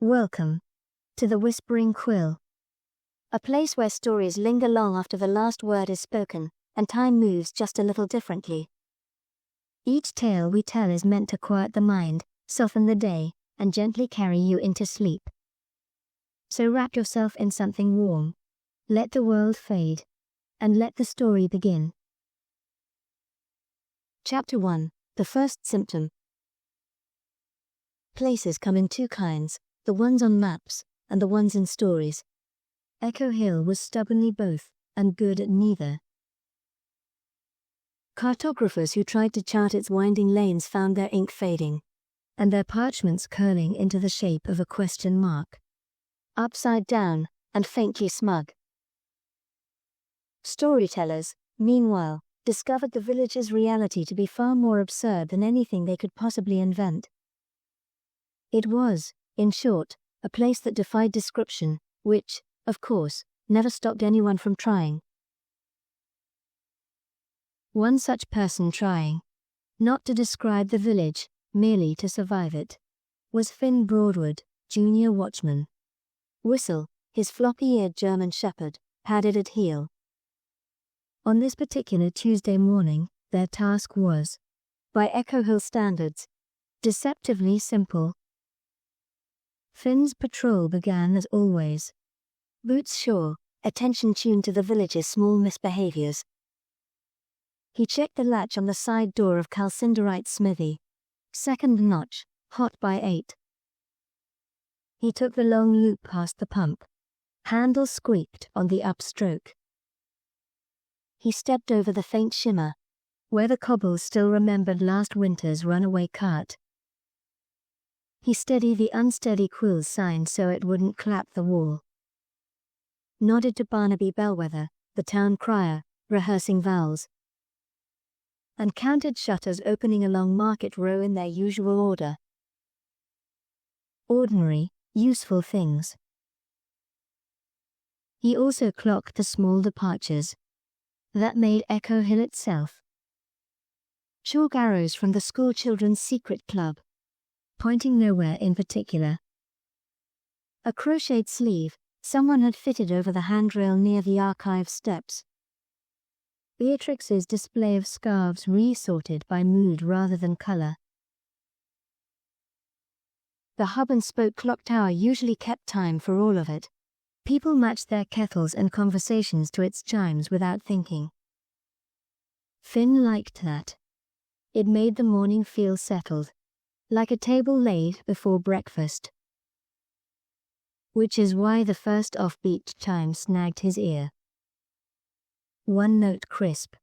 Welcome to the Whispering Quill, a place where stories linger long after the last word is spoken, and time moves just a little differently. Each tale we tell is meant to quiet the mind, soften the day, and gently carry you into sleep. So wrap yourself in something warm, let the world fade, and let the story begin. Chapter 1. The First Symptom. Places come in two kinds, the ones on maps, and the ones in stories. Echohill was stubbornly both, and good at neither. Cartographers who tried to chart its winding lanes found their ink fading, and their parchments curling into the shape of a question mark, upside down, and faintly smug. Storytellers, meanwhile, discovered the village's reality to be far more absurd than anything they could possibly invent. It was, in short, a place that defied description, which, of course, never stopped anyone from trying. One such person trying, not to describe the village, merely to survive it, was Finn Broadwood, junior watchman. Whistle, his floppy-eared German shepherd, padded at heel. On this particular Tuesday morning, their task was, by Echohill standards, deceptively simple. Finn's patrol began as always. Boots sure, attention tuned to the village's small misbehaviors. He checked the latch on the side door of Calcinderite's smithy. Second notch, hot by 8. He took the long loop past the pump. Handle squeaked on the upstroke. He stepped over the faint shimmer, where the cobbles still remembered last winter's runaway cart. He steadied the unsteady Quill's sign so it wouldn't clap the wall. Nodded to Barnaby Bellwether, the town crier, rehearsing vowels, and counted shutters opening along Market Row in their usual order. Ordinary, useful things. He also clocked the small departures that made Echohill itself. Chalk arrows from the schoolchildren's secret club, pointing nowhere in particular. A crocheted sleeve someone had fitted over the handrail near the archive steps. Beatrix's display of scarves resorted by mood rather than color. The hub-and-spoke clock tower usually kept time for all of it. People matched their kettles and conversations to its chimes without thinking. Finn liked that. It made the morning feel settled, like a table laid before breakfast. Which is why the first offbeat chime snagged his ear. One note crisp,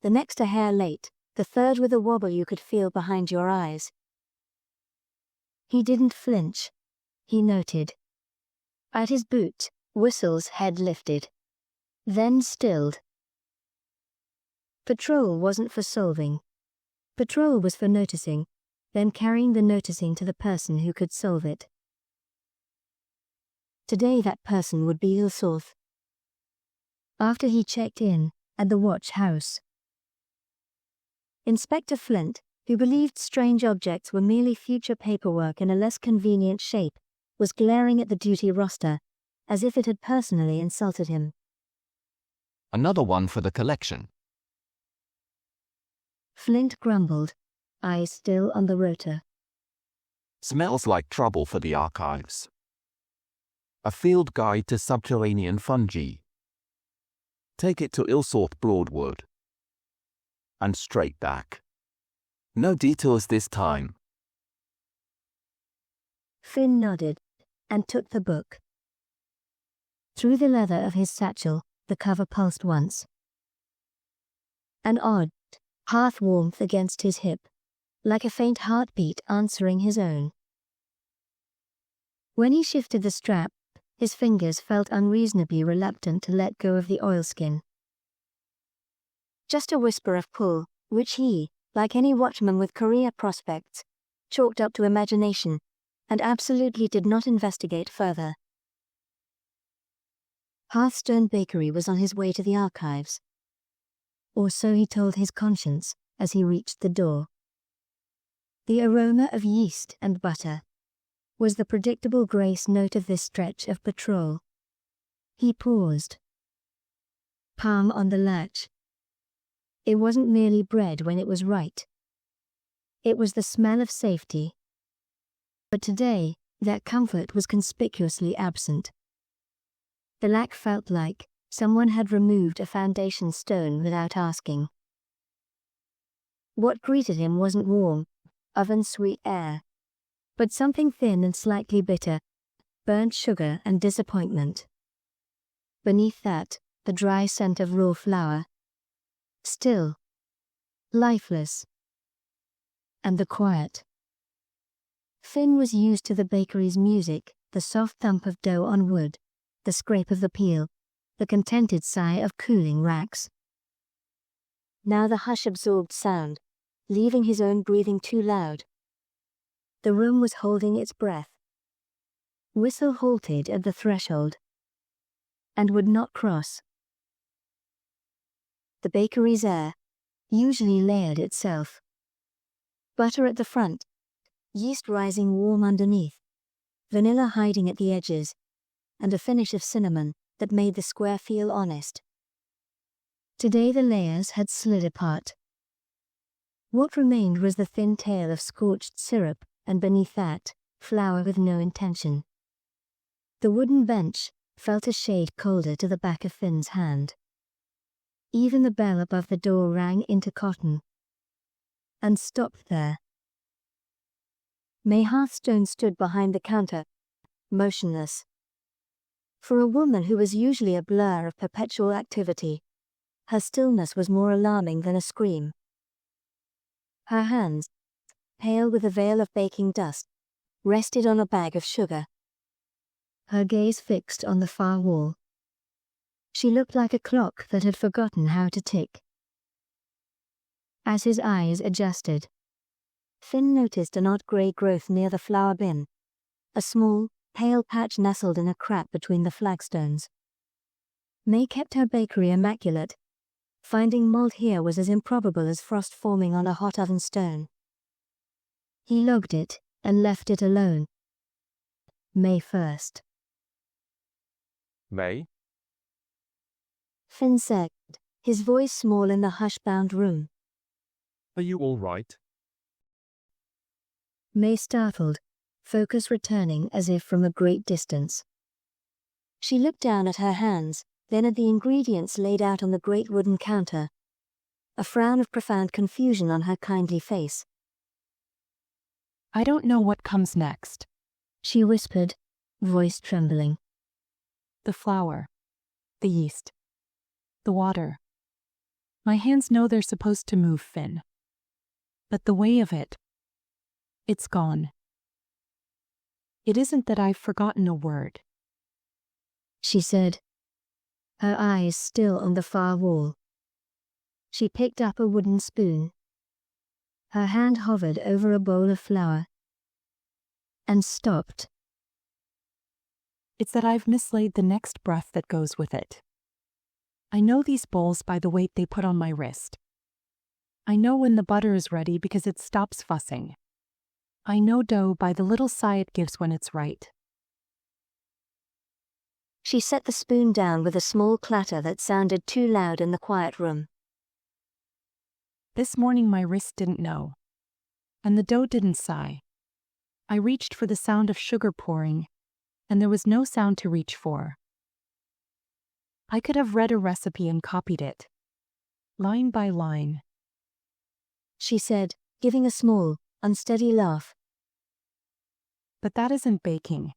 the next a hair late, the third with a wobble you could feel behind your eyes. He didn't flinch, he noted. At his boot, Whistle's head lifted, then stilled. Patrol wasn't for solving. Patrol was for noticing, then carrying the noticing to the person who could solve it. Today that person would be Ilsorth. After he checked in at the watch house, Inspector Flint, who believed strange objects were merely future paperwork in a less convenient shape, was glaring at the duty roster, as if it had personally insulted him. Another one for the collection. Flint grumbled, eyes still on the rotor. Smells like trouble for the archives. A field guide to subterranean fungi. Take it to Ilsorth Broadwood. And straight back. No detours this time. Finn nodded, and took the book. Through the leather of his satchel, the cover pulsed once. An odd, hearth warmth against his hip, like a faint heartbeat answering his own. When he shifted the strap, his fingers felt unreasonably reluctant to let go of the oilskin. Just a whisper of pull, which he, like any watchman with career prospects, chalked up to imagination, and absolutely did not investigate further. Hearthstone Bakery was on his way to the archives. Or so he told his conscience as he reached the door. The aroma of yeast and butter, was the predictable grace note of this stretch of patrol. He paused. Palm on the latch. It wasn't merely bread when it was right. It was the smell of safety. But today, that comfort was conspicuously absent. The lack felt like someone had removed a foundation stone without asking. What greeted him wasn't warm, oven-sweet air, but something thin and slightly bitter, burnt sugar and disappointment. Beneath that, the dry scent of raw flour. Still. Lifeless. And the quiet. Finn was used to the bakery's music, the soft thump of dough on wood, the scrape of the peel, the contented sigh of cooling racks. Now the hush absorbed sound, leaving his own breathing too loud. The room was holding its breath. Whistle halted at the threshold and would not cross. The bakery's air, usually layered itself. Butter at the front, yeast rising warm underneath, vanilla hiding at the edges, and a finish of cinnamon that made the square feel honest. Today the layers had slid apart. What remained was the thin tail of scorched syrup, and beneath that, flour with no intention. The wooden bench felt a shade colder to the back of Finn's hand. Even the bell above the door rang into cotton. And stopped there. May Hearthstone stood behind the counter, motionless. For a woman who was usually a blur of perpetual activity, her stillness was more alarming than a scream. Her hands, pale with a veil of baking dust, rested on a bag of sugar. Her gaze fixed on the far wall. She looked like a clock that had forgotten how to tick. As his eyes adjusted, Finn noticed an odd grey growth near the flour bin, a small, pale patch nestled in a crack between the flagstones. May kept her bakery immaculate. Finding mold here was as improbable as frost forming on a hot oven stone. He logged it and left it alone. May 1st. May? Finn said, his voice small in the hush-bound room. Are you all right? May startled, focus returning as if from a great distance. She looked down at her hands, then at the ingredients laid out on the great wooden counter. A frown of profound confusion on her kindly face. I don't know what comes next. She whispered, voice trembling. The flour. The yeast. The water. My hands know they're supposed to move, Finn. But the way of it. It's gone. It isn't that I've forgotten a word. She said, her eyes still on the far wall. She picked up a wooden spoon. Her hand hovered over a bowl of flour. And stopped. It's that I've mislaid the next breath that goes with it. I know these bowls by the weight they put on my wrist. I know when the butter is ready because it stops fussing. I know dough by the little sigh it gives when it's right. She set the spoon down with a small clatter that sounded too loud in the quiet room. This morning my wrist didn't know. And the dough didn't sigh. I reached for the sound of sugar pouring, and there was no sound to reach for. I could have read a recipe and copied it, line by line. She said, giving a small, unsteady laugh. But that isn't baking.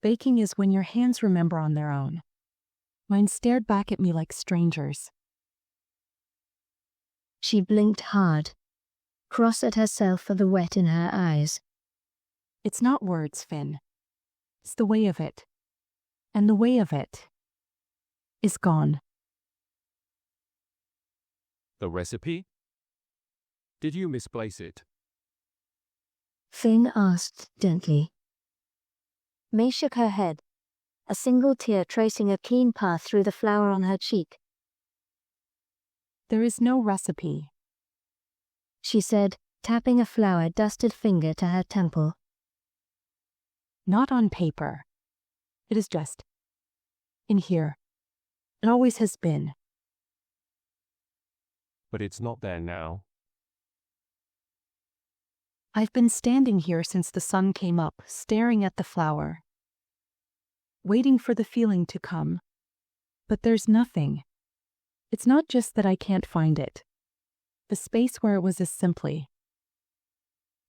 Baking is when your hands remember on their own. Mine stared back at me like strangers. She blinked hard, cross at herself for the wet in her eyes. It's not words, Finn. It's the way of it. And the way of it is gone. The recipe? Did you misplace it? Finn asked gently. May shook her head, a single tear tracing a clean path through the flour on her cheek. There is no recipe, she said, tapping a flour-dusted finger to her temple. Not on paper. It is just in here. It always has been. But it's not there now. I've been standing here since the sun came up, staring at the flower, waiting for the feeling to come. But there's nothing. It's not just that I can't find it. The space where it was is simply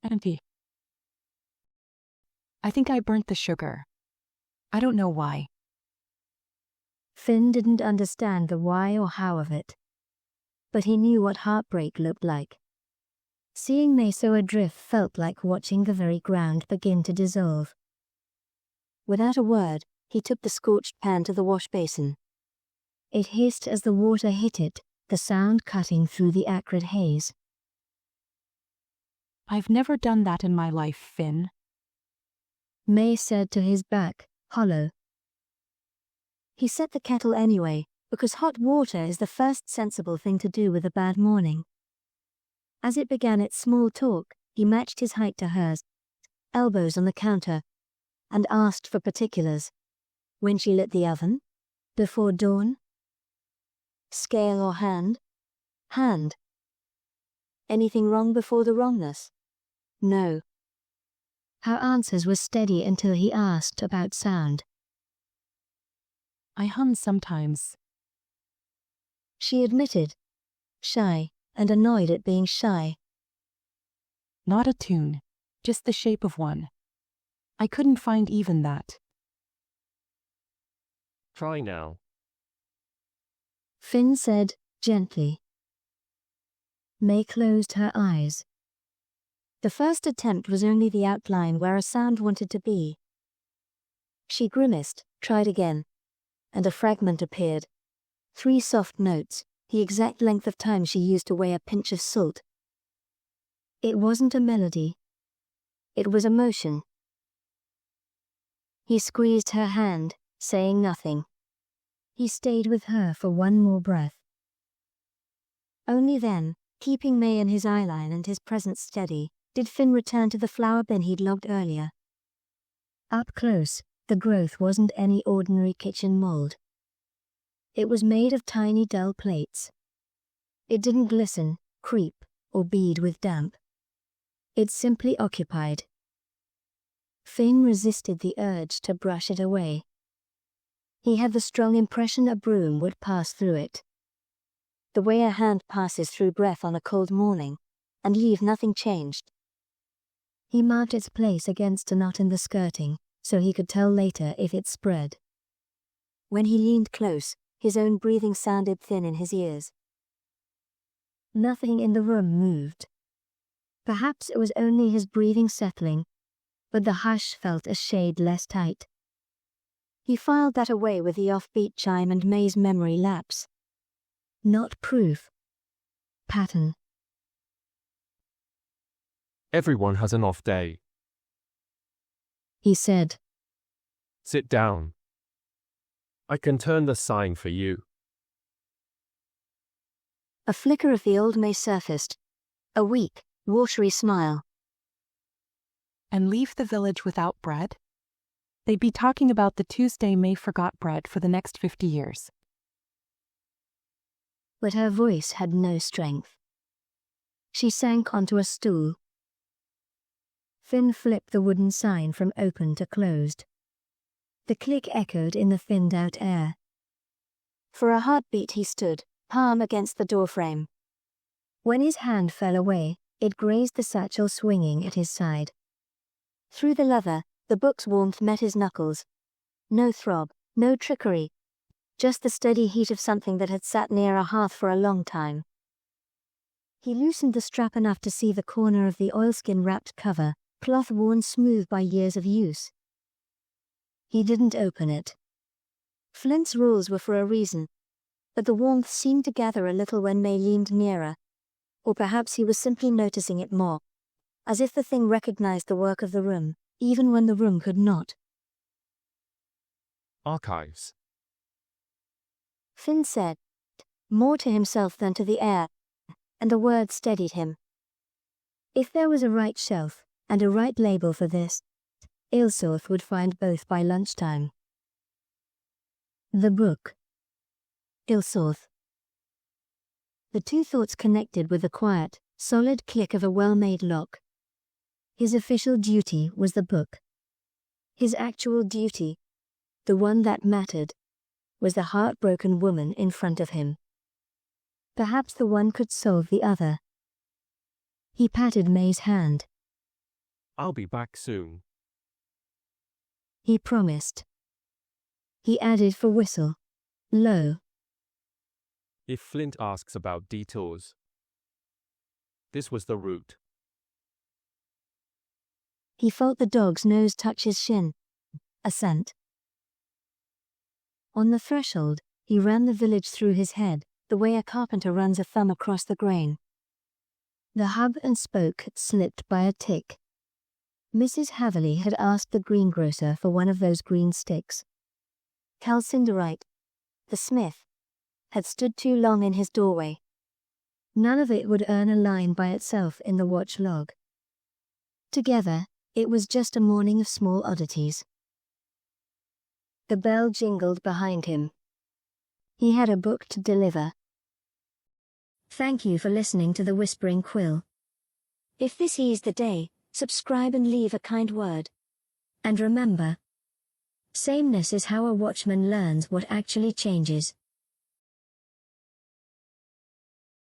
empty. I think I burnt the sugar. I don't know why. Finn didn't understand the why or how of it. But he knew what heartbreak looked like. Seeing May so adrift felt like watching the very ground begin to dissolve. Without a word, he took the scorched pan to the wash basin. It hissed as the water hit it, the sound cutting through the acrid haze. I've never done that in my life, Finn, May said to his back, hollow. He set the kettle anyway, because hot water is the first sensible thing to do with a bad morning. As it began its small talk, he matched his height to hers, elbows on the counter, and asked for particulars. When she lit the oven? Before dawn? Scale or hand? Hand. Anything wrong before the wrongness? No. Her answers were steady until he asked about sound. I hum sometimes. She admitted, shy and annoyed at being shy. Not a tune, just the shape of one. I couldn't find even that. Try now. Finn said, gently. May closed her eyes. The first attempt was only the outline where a sound wanted to be. She grimaced, tried again, and a fragment appeared. 3 soft notes, the exact length of time she used to weigh a pinch of salt. It wasn't a melody. It was a motion. He squeezed her hand, saying nothing. He stayed with her for one more breath. Only then, keeping May in his eyeline and his presence steady, did Finn return to the flower bin he'd logged earlier. Up close, the growth wasn't any ordinary kitchen mold. It was made of tiny dull plates. It didn't glisten, creep, or bead with damp. It simply occupied. Finn resisted the urge to brush it away. He had the strong impression a broom would pass through it. The way a hand passes through breath on a cold morning, and leave nothing changed. He marked its place against a knot in the skirting, so he could tell later if it spread. When he leaned close, his own breathing sounded thin in his ears. Nothing in the room moved. Perhaps it was only his breathing settling, but the hush felt a shade less tight. He filed that away with the offbeat chime and May's memory lapse. Not proof. Pattern. Everyone has an off day. He said. Sit down. I can turn the sign for you. A flicker of the old May surfaced. A weak, watery smile. And leave the village without bread? They'd be talking about the Tuesday May forgot bread for the next 50 years. But her voice had no strength. She sank onto a stool. Finn flipped the wooden sign from open to closed. The click echoed in the thinned-out air. For a heartbeat he stood, palm against the doorframe. When his hand fell away, it grazed the satchel swinging at his side. Through the leather, the book's warmth met his knuckles. No throb, no trickery. Just the steady heat of something that had sat near a hearth for a long time. He loosened the strap enough to see the corner of the oilskin-wrapped cover, cloth worn smooth by years of use. He didn't open it. Flint's rules were for a reason, but the warmth seemed to gather a little when May leaned nearer. Or perhaps he was simply noticing it more, as if the thing recognized the work of the room, even when the room could not. Archives. Finn said, more to himself than to the air, and the word steadied him. If there was a right shelf, and a right label for this, Ilsorth would find both by lunchtime. The book. Ilsorth. The two thoughts connected with the quiet, solid click of a well-made lock. His official duty was the book. His actual duty, the one that mattered, was the heartbroken woman in front of him. Perhaps the one could solve the other. He patted May's hand. I'll be back soon. He promised. He added for Whistle, low. If Flint asks about detours. This was the route. He felt the dog's nose touch his shin. A scent. On the threshold, he ran the village through his head, the way a carpenter runs a thumb across the grain. The hub and spoke had slipped by a tick. Mrs. Haverley had asked the greengrocer for one of those green sticks. Calcinderite, the smith, had stood too long in his doorway. None of it would earn a line by itself in the watch log. Together, it was just a morning of small oddities. The bell jingled behind him. He had a book to deliver. Thank you for listening to the Whispering Quill. If this eased the day, subscribe and leave a kind word. And remember, sameness is how a watchman learns what actually changes.